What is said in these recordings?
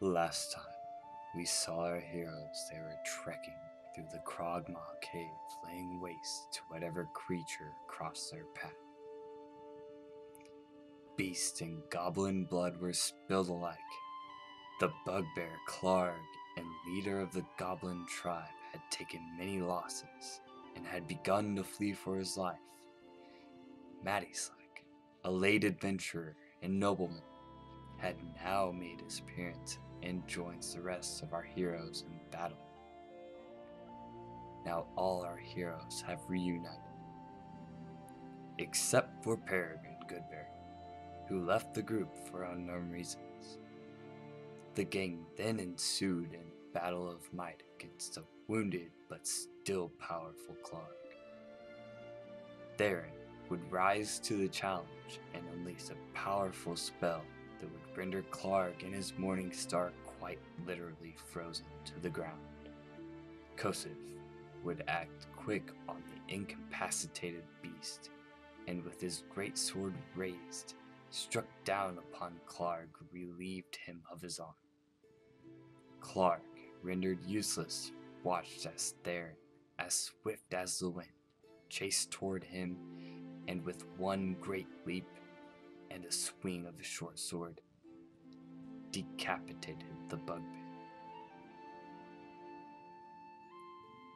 Last time we saw our heroes, they were trekking through the Krogmaw cave, laying waste to whatever creature crossed their path. Beast and goblin blood were spilled alike. The bugbear Clark, and leader of the goblin tribe, had taken many losses and had begun to flee for his life. Mattyslack, a late adventurer and nobleman, had now made his appearance and joins the rest of our heroes in battle. Now all our heroes have reunited, except for Peregrine Goodberry, who left the group for unknown reasons. The gang then ensued in a battle of might against a wounded but still powerful Clark. Theron would rise to the challenge and unleash a powerful spell that would render Clark and his Morning Star quite literally frozen to the ground. Kosif would act quick on the incapacitated beast, and with his great sword raised, struck down upon Clark, relieved him of his arm. Clark, rendered useless, watched as Theron, as swift as the wind, chased toward him, and with one great leap and a swing of his short sword, decapitated the bugbear.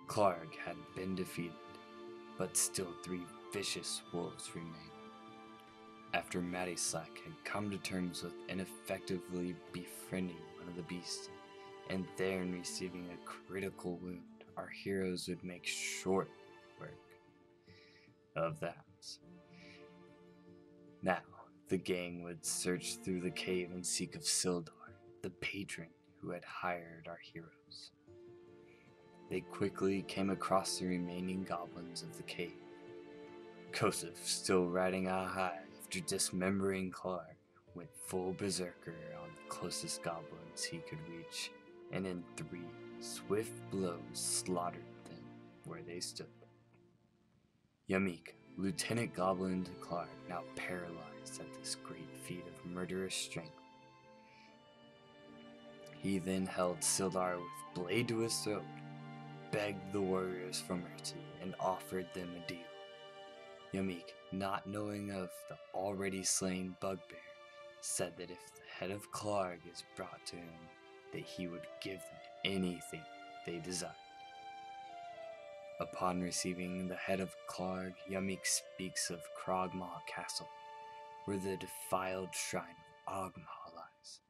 Clark had been defeated, but still 3 vicious wolves remained. After Mattyslack had come to terms with ineffectively befriending one of the beasts, and Theron receiving a critical wound, our heroes would make short work of the house. Now, the gang would search through the cave and seek of Sildar, the patron who had hired our heroes. They quickly came across the remaining goblins of the cave. Kosif, still riding a high after dismembering Clark, went full berserker on the closest goblins he could reach, and in 3 swift blows slaughtered them where they stood. Yamik, Lieutenant Goblin to Clark, now paralyzed at this great feat of murderous strength. He then held Sildar with blade to his throat, begged the warriors for mercy, and offered them a deal. Yamik, not knowing of the already slain bugbear, said that if the head of Clark is brought to him, that he would give them anything they desired. Upon receiving the head of Clark, Yamik speaks of Krogmaw Castle, where the defiled shrine of Ogmaw lies,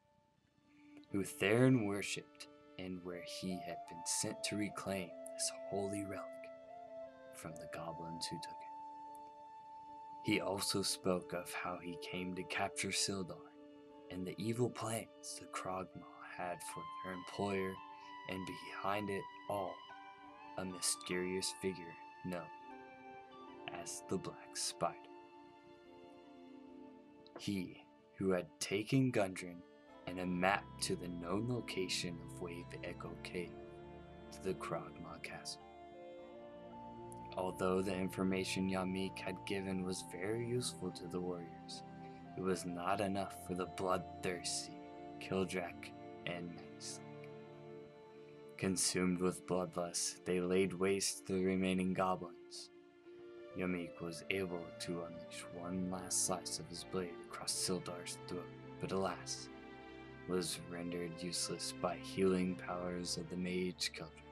who Theron worshipped, and where he had been sent to reclaim this holy relic from the goblins who took it. He also spoke of how he came to capture Sildar, and the evil plans the Krogmaw had for their employer, and behind it all, a mysterious figure known as the Black Spider. He who had taken Gundren and a map to the known location of Wave Echo Cave to the Krogmaw Castle. Although the information Yamik had given was very useful to the warriors, it was not enough for the bloodthirsty Kildrak and Mattyslack. Consumed with bloodlust, they laid waste to the remaining goblins. Yamik was able to unleash one last slice of his blade across Sildar's throat, but alas, was rendered useless by healing powers of the mage Kildrak.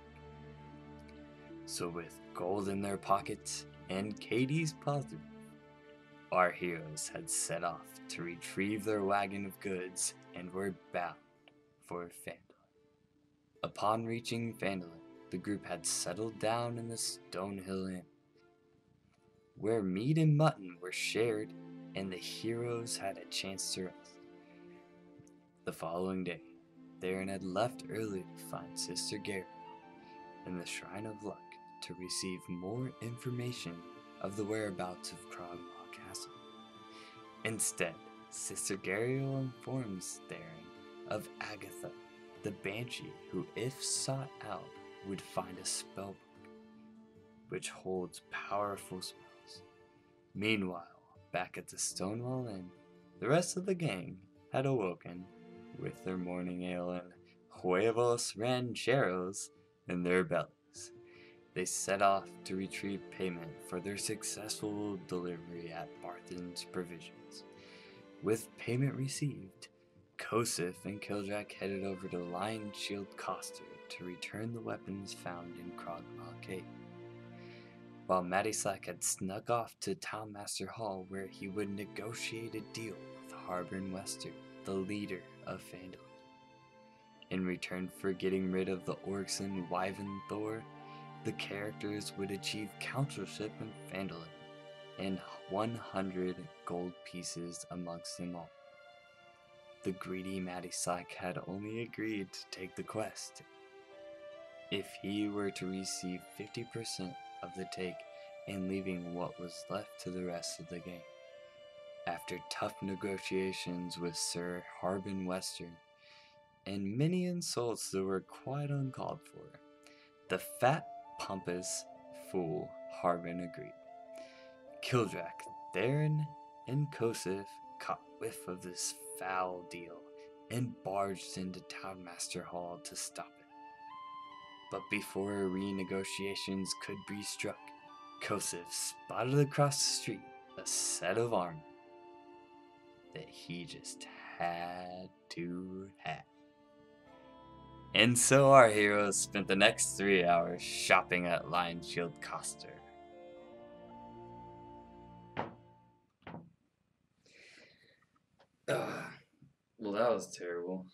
So with gold in their pockets and Katie's positive, our heroes had set off to retrieve their wagon of goods and were bound for Phandalin. Upon reaching Phandalin, the group had settled down in the Stonehill Inn, where meat and mutton were shared and the heroes had a chance to rest. The following day, Theron had left early to find Sister Gabriel in the Shrine of Luck to receive more information of the whereabouts of Krogmaw Castle. Instead, Sister Gabriel informs Theron of Agatha, the Banshee, who, if sought out, would find a spellbook, which holds powerful spells. Meanwhile, back at the Stonewall Inn, the rest of the gang had awoken with their morning ale and huevos rancheros in their bellies. They set off to retrieve payment for their successful delivery at Barthen's Provisions. With payment received, Kosif and Kildrak headed over to Lion Shield Coster to return the weapons found in Krogmaw Cave, while Matty Slack had snuck off to Townmaster Hall where he would negotiate a deal with Harbin Wester, the leader of Phandalin. In return for getting rid of the orcs and Wyvern Thor, the characters would achieve councilship in Phandalin and 100 gold pieces amongst them all. The greedy Matty Slack had only agreed to take the quest if he were to receive 50% of the take and leaving what was left to the rest of the game. After tough negotiations with Sir Harbin Western and many insults that were quite uncalled for, the fat, pompous fool Harbin agreed. Kildrak, Theron, and Kosif caught whiff of this foul deal and barged into Townmaster Hall to stop it. But before renegotiations could be struck, Kosif spotted across the street a set of armor that he just had to have. And so our heroes spent the next 3 hours shopping at Lion Shield Coster. Well, that was terrible.